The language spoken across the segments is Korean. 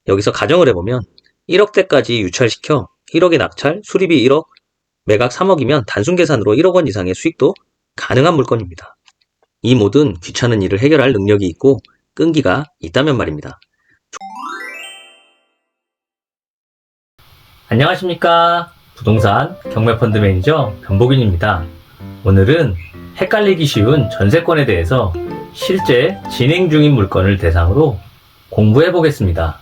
여기서 가정을 해보면 1억대까지 유찰시켜 1억의 낙찰, 수리비 1억, 매각 3억이면 단순 계산으로 1억 원 이상의 수익도 가능한 물건입니다. 이 모든 귀찮은 일을 해결할 능력이 있고 끈기가 있다면 말입니다. 안녕하십니까. 부동산 경매펀드 매니저 변복윤입니다. 오늘은 헷갈리기 쉬운 전세권에 대해서 실제 진행 중인 물건을 대상으로 공부해 보겠습니다.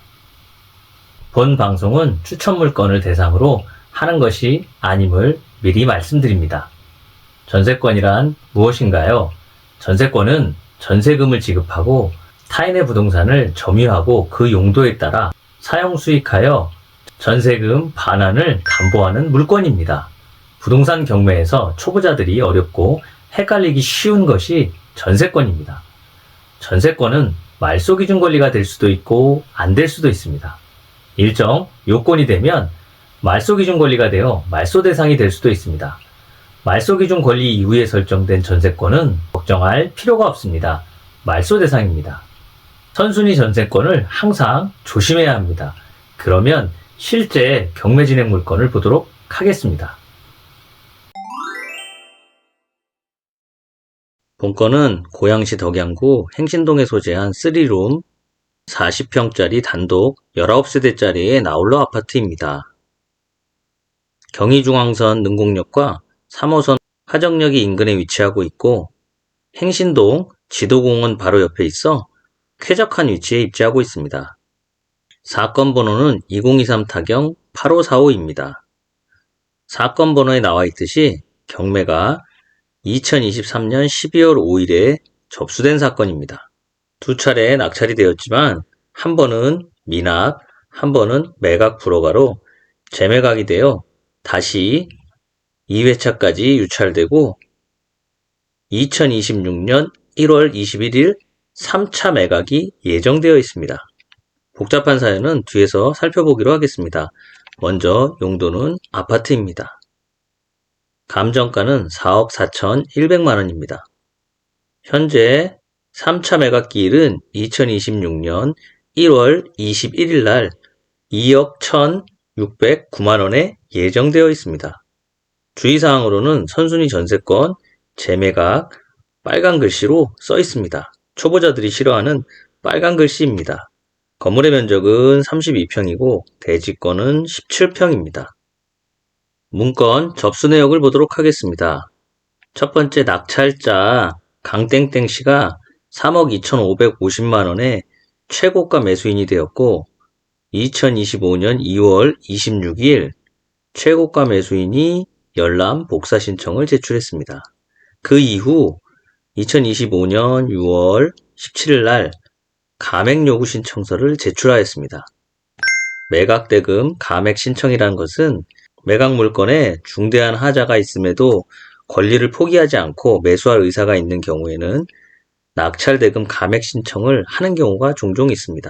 본 방송은 추천 물건을 대상으로 하는 것이 아님을 미리 말씀드립니다. 전세권이란 무엇인가요? 전세권은 전세금을 지급하고 타인의 부동산을 점유하고 그 용도에 따라 사용 수익하여 전세금 반환을 담보하는 물건입니다. 부동산 경매에서 초보자들이 어렵고 헷갈리기 쉬운 것이 전세권입니다. 전세권은 말소기준 권리가 될 수도 있고 안 될 수도 있습니다. 일정 요건이 되면 말소기준 권리가 되어 말소 대상이 될 수도 있습니다. 말소기준 권리 이후에 설정된 전세권은 걱정할 필요가 없습니다. 말소 대상입니다. 선순위 전세권을 항상 조심해야 합니다. 그러면 실제 경매 진행 물건을 보도록 하겠습니다. 본건은 고양시 덕양구 행신동에 소재한 3룸 40평짜리 단독 19세대짜리의 나홀로 아파트입니다. 경의중앙선 능곡역과 3호선 화정역이 인근에 위치하고 있고 행신동 지도공원 바로 옆에 있어 쾌적한 위치에 입지하고 있습니다. 사건 번호는 2023 타경 8545입니다. 사건 번호에 나와 있듯이 경매가 2023년 12월 5일에 접수된 사건입니다. 두 차례 낙찰이 되었지만 한 번은 미납, 한 번은 매각 불허가로 재매각이 되어 다시 2회차까지 유찰되고 2026년 1월 21일 3차 매각이 예정되어 있습니다. 복잡한 사연은 뒤에서 살펴보기로 하겠습니다. 먼저 용도는 아파트입니다. 감정가는 4억 4,100만원입니다. 현재 3차 매각 기일은 2026년 1월 21일 날 2억 1,609만원에 예정되어 있습니다. 주의사항으로는 선순위 전세권, 재매각, 빨간 글씨로 써 있습니다. 초보자들이 싫어하는 빨간 글씨입니다. 건물의 면적은 32평이고 대지권은 17평입니다. 문건 접수 내역을 보도록 하겠습니다. 첫 번째 낙찰자 강땡땡씨가 3억 2,550만원에 최고가 매수인이 되었고 2025년 2월 26일 최고가 매수인이 열람 복사 신청을 제출했습니다. 그 이후 2025년 6월 17일 날 감액 요구 신청서를 제출하였습니다. 매각대금 감액 신청이라는 것은 매각 물건에 중대한 하자가 있음에도 권리를 포기하지 않고 매수할 의사가 있는 경우에는 낙찰대금 감액 신청을 하는 경우가 종종 있습니다.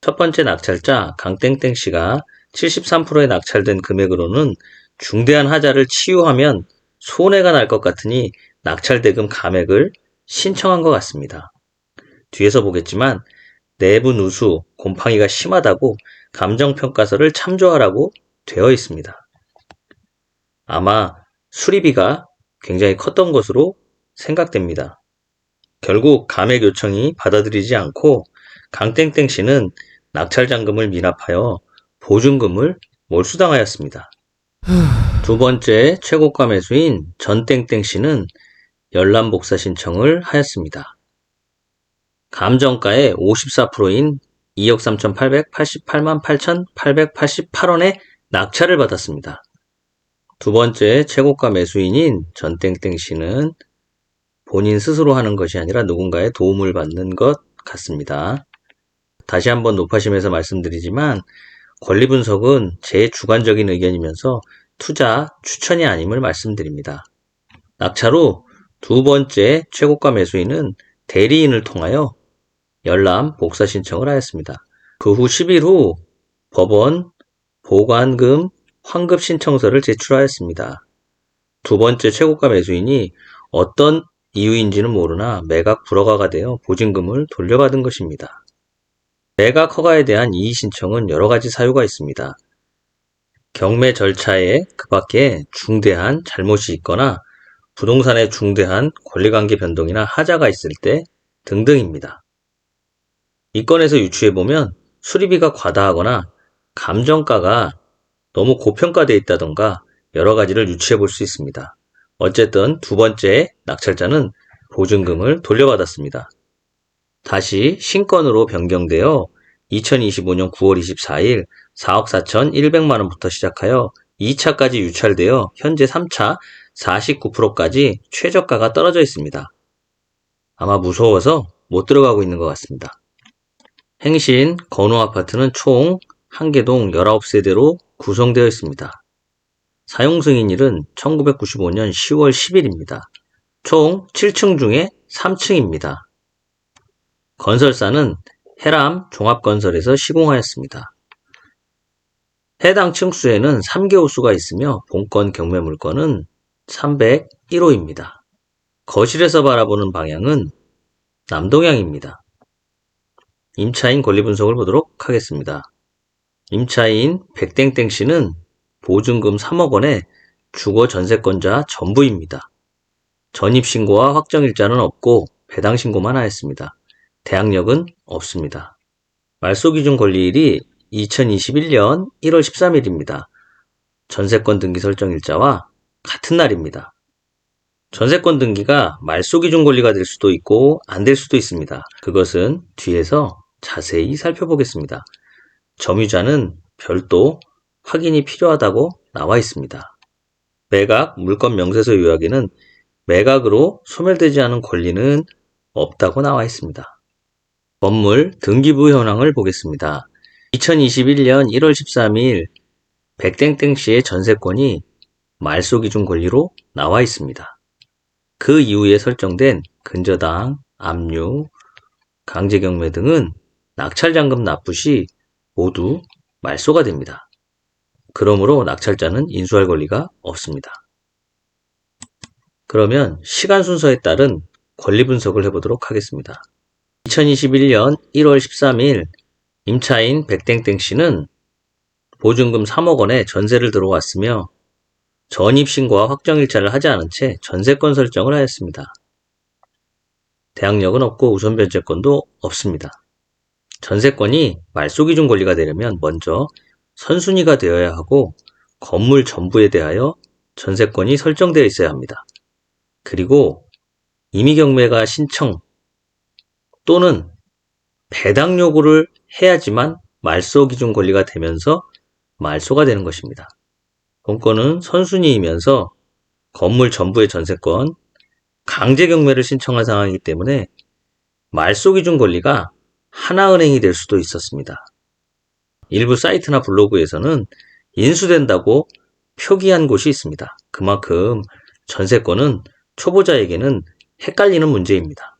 첫 번째 낙찰자 강땡땡씨가 73%의 낙찰된 금액으로는 중대한 하자를 치유하면 손해가 날 것 같으니 낙찰대금 감액을 신청한 것 같습니다. 뒤에서 보겠지만 내부 누수, 곰팡이가 심하다고 감정평가서를 참조하라고 되어 있습니다. 아마 수리비가 굉장히 컸던 것으로 생각됩니다. 결국 감액 요청이 받아들이지 않고 강땡땡씨는 낙찰잔금을 미납하여 보증금을 몰수당하였습니다. 두 번째 최고가 매수인 전땡땡씨는 열람복사 신청을 하였습니다. 감정가의 54%인 2억 3,888만 8,888원의 낙찰을 받았습니다. 두 번째 최고가 매수인인 전땡땡씨는 본인 스스로 하는 것이 아니라 누군가의 도움을 받는 것 같습니다. 다시 한번 높아심에서 말씀드리지만 권리 분석은 제 주관적인 의견이면서 투자 추천이 아님을 말씀드립니다. 낙찰 후 두 번째 최고가 매수인은 대리인을 통하여 열람 복사 신청을 하였습니다. 그 후 10일 후 법원 보관금 환급 신청서를 제출하였습니다. 두 번째 최고가 매수인이 어떤 이유인지는 모르나 매각 불허가가 되어 보증금을 돌려받은 것입니다. 매각 허가에 대한 이의 신청은 여러 가지 사유가 있습니다. 경매 절차에 그 밖에 중대한 잘못이 있거나 부동산에 중대한 권리관계 변동이나 하자가 있을 때 등등입니다. 이 건에서 유추해보면 수리비가 과다하거나 감정가가 너무 고평가되어 있다던가 여러 가지를 유추해볼 수 있습니다. 어쨌든 두 번째 낙찰자는 보증금을 돌려받았습니다. 다시 신건으로 변경되어 2025년 9월 24일 4억 4,100만원부터 시작하여 2차까지 유찰되어 현재 3차 49%까지 최저가가 떨어져 있습니다. 아마 무서워서 못 들어가고 있는 것 같습니다. 행신 건호아파트는 총 1개동 19세대로 구성되어 있습니다. 사용 승인일은 1995년 10월 10일입니다. 총 7층 중에 3층입니다. 건설사는 해람 종합건설에서 시공하였습니다. 해당 층수에는 3개 호수가 있으며 본건 경매 물건은 301호입니다. 거실에서 바라보는 방향은 남동향입니다. 임차인 권리 분석을 보도록 하겠습니다. 임차인 백땡땡씨는 보증금 3억 원의 주거 전세권자 전부입니다. 전입신고와 확정일자는 없고 배당신고만 하였습니다. 대항력은 없습니다. 말소기준 권리일이 2021년 1월 13일입니다. 전세권 등기 설정일자와 같은 날입니다. 전세권 등기가 말소기준 권리가 될 수도 있고 안 될 수도 있습니다. 그것은 뒤에서 자세히 살펴보겠습니다. 점유자는 별도 확인이 필요하다고 나와 있습니다. 매각 물건 명세서 요약에는 매각으로 소멸되지 않은 권리는 없다고 나와 있습니다. 건물 등기부 현황을 보겠습니다. 2021년 1월 13일 백땡땡씨의 전세권이 말소기준 권리로 나와 있습니다. 그 이후에 설정된 근저당, 압류, 강제경매 등은 낙찰잔금 납부 시 모두 말소가 됩니다. 그러므로 낙찰자는 인수할 권리가 없습니다. 그러면 시간 순서에 따른 권리 분석을 해보도록 하겠습니다. 2021년 1월 13일 임차인 백땡땡씨는 보증금 3억 원의 전세를 들어왔으며 전입신고와 확정일자를 하지 않은 채 전세권 설정을 하였습니다. 대항력은 없고 우선변제권도 없습니다. 전세권이 말소기준 권리가 되려면 먼저 선순위가 되어야 하고 건물 전부에 대하여 전세권이 설정되어 있어야 합니다. 그리고 임의경매가 신청 또는 배당 요구를 해야지만 말소기준 권리가 되면서 말소가 되는 것입니다. 본건은 선순위이면서 건물 전부의 전세권, 강제경매를 신청한 상황이기 때문에 말소기준 권리가 하나은행이 될 수도 있었습니다. 일부 사이트나 블로그에서는 인수된다고 표기한 곳이 있습니다. 그만큼 전세권은 초보자에게는 헷갈리는 문제입니다.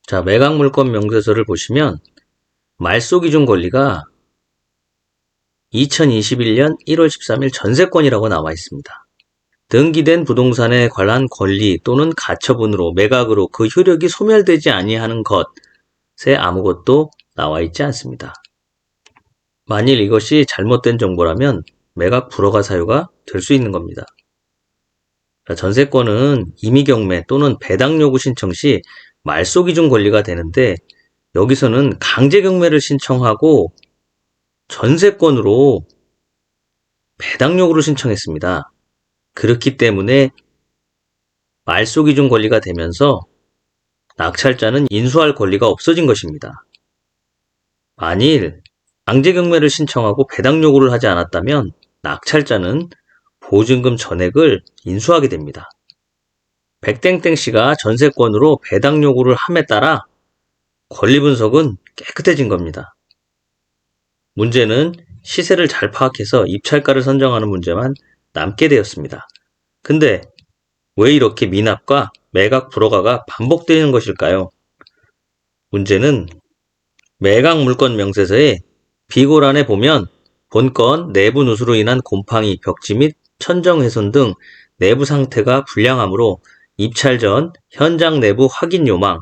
자, 매각물건 명세서를 보시면 말소기준 권리가 2021년 1월 13일 전세권이라고 나와 있습니다. 등기된 부동산에 관한 권리 또는 가처분으로 매각으로 그 효력이 소멸되지 아니하는 것에 아무것도 나와 있지 않습니다. 만일 이것이 잘못된 정보라면 매각 불허가 사유가 될 수 있는 겁니다. 전세권은 임의경매 또는 배당 요구 신청 시 말소기준 권리가 되는데 여기서는 강제경매를 신청하고 전세권으로 배당 요구를 신청했습니다. 그렇기 때문에 말소기준 권리가 되면서 낙찰자는 인수할 권리가 없어진 것입니다. 만일 강제경매를 신청하고 배당 요구를 하지 않았다면 낙찰자는 보증금 전액을 인수하게 됩니다. 백땡땡씨가 전세권으로 배당 요구를 함에 따라 권리 분석은 깨끗해진 겁니다. 문제는 시세를 잘 파악해서 입찰가를 선정하는 문제만 남게 되었습니다. 근데 왜 이렇게 미납과 매각 불허가가 반복되는 것일까요? 문제는 매각 물건 명세서의 비고란에 보면 본건 내부 누수로 인한 곰팡이, 벽지 및 천정 훼손 등 내부 상태가 불량하므로 입찰 전 현장 내부 확인 요망,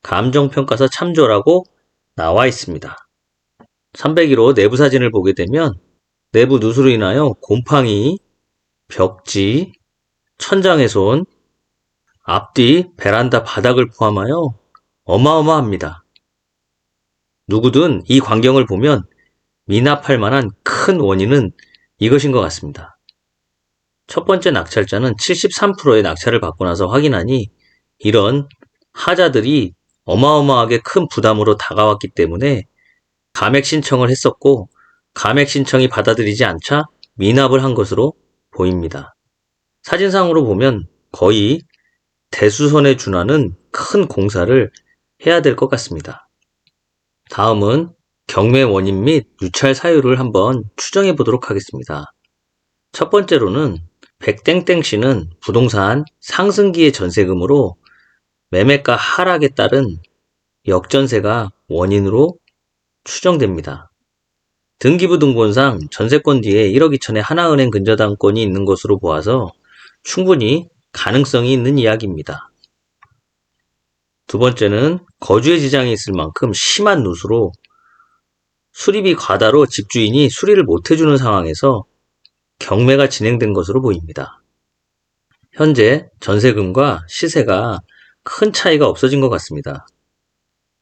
감정평가서 참조라고 나와 있습니다. 301호 내부 사진을 보게 되면 내부 누수로 인하여 곰팡이, 벽지, 천장훼손, 앞뒤 베란다 바닥을 포함하여 어마어마합니다. 누구든 이 광경을 보면 미납할 만한 큰 원인은 이것인 것 같습니다. 첫 번째 낙찰자는 73%의 낙찰을 받고 나서 확인하니 이런 하자들이 어마어마하게 큰 부담으로 다가왔기 때문에 감액 신청을 했었고, 감액 신청이 받아들이지 않자 미납을 한 것으로 보입니다. 사진상으로 보면 거의 대수선에 준하는 큰 공사를 해야 될 것 같습니다. 다음은 경매 원인 및 유찰 사유를 한번 추정해 보도록 하겠습니다. 첫 번째로는 백땡땡씨는 부동산 상승기의 전세금으로 매매가 하락에 따른 역전세가 원인으로 추정됩니다. 등기부등본상 전세권 뒤에 1억 2천의 하나은행 근저당권이 있는 것으로 보아서 충분히 가능성이 있는 이야기입니다. 두 번째는 거주에 지장이 있을 만큼 심한 누수로 수리비 과다로 집주인이 수리를 못 해주는 상황에서 경매가 진행된 것으로 보입니다. 현재 전세금과 시세가 큰 차이가 없어진 것 같습니다.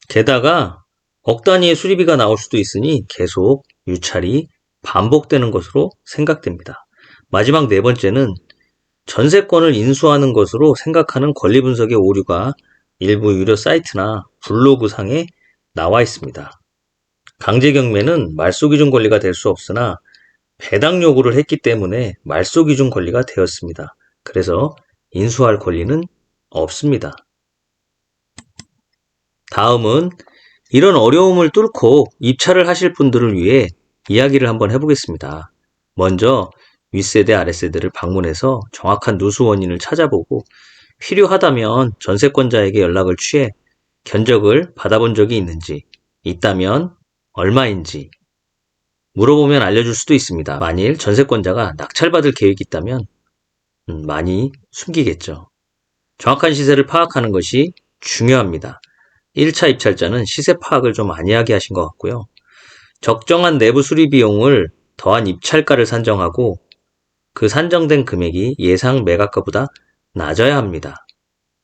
게다가 억 단위의 수리비가 나올 수도 있으니 계속 유찰이 반복되는 것으로 생각됩니다. 마지막 네 번째는 전세권을 인수하는 것으로 생각하는 권리분석의 오류가 일부 유료 사이트나 블로그상에 나와 있습니다. 강제경매는 말소기준 권리가 될 수 없으나 배당 요구를 했기 때문에 말소기준 권리가 되었습니다. 그래서 인수할 권리는 없습니다. 다음은 이런 어려움을 뚫고 입찰을 하실 분들을 위해 이야기를 한번 해보겠습니다. 먼저 윗세대 아랫세대를 방문해서 정확한 누수 원인을 찾아보고 필요하다면 전세권자에게 연락을 취해 견적을 받아본 적이 있는지, 있다면 얼마인지 물어보면 알려줄 수도 있습니다. 만일 전세권자가 낙찰받을 계획이 있다면 많이 숨기겠죠. 정확한 시세를 파악하는 것이 중요합니다. 1차 입찰자는 시세 파악을 좀 안이하게 하신 것 같고요. 적정한 내부 수리 비용을 더한 입찰가를 산정하고 그 산정된 금액이 예상 매각가보다 낮아야 합니다.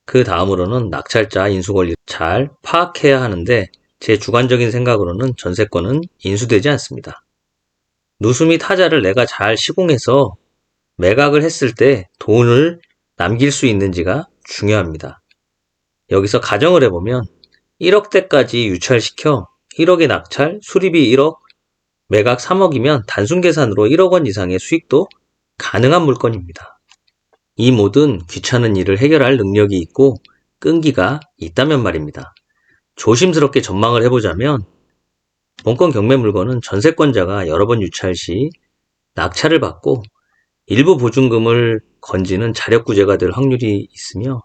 그 다음으로는 낙찰자 인수 권리를 잘 파악해야 하는데 제 주관적인 생각으로는 전세권은 인수되지 않습니다. 누수 및 하자를 내가 잘 시공해서 매각을 했을 때 돈을 남길 수 있는지가 중요합니다. 여기서 가정을 해보면 1억대까지 유찰시켜 1억의 낙찰, 수리비 1억, 매각 3억이면 단순 계산으로 1억 원 이상의 수익도 가능한 물건입니다. 이 모든 귀찮은 일을 해결할 능력이 있고 끈기가 있다면 말입니다. 조심스럽게 전망을 해보자면 본건 경매 물건은 전세권자가 여러 번 유찰 시 낙찰을 받고 일부 보증금을 건지는 자력구제가 될 확률이 있으며,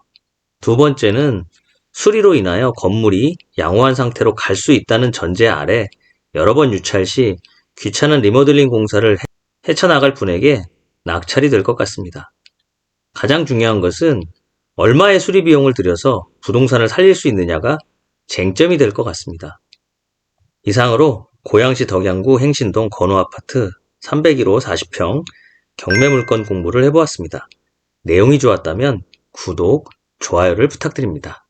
두 번째는 수리로 인하여 건물이 양호한 상태로 갈 수 있다는 전제 아래 여러 번 유찰 시 귀찮은 리모델링 공사를 헤쳐나갈 분에게 낙찰이 될 것 같습니다. 가장 중요한 것은 얼마의 수리 비용을 들여서 부동산을 살릴 수 있느냐가 쟁점이 될 것 같습니다. 이상으로 고양시 덕양구 행신동 건호아파트 301호 40평 경매물건 공부를 해보았습니다. 내용이 좋았다면 구독, 좋아요를 부탁드립니다.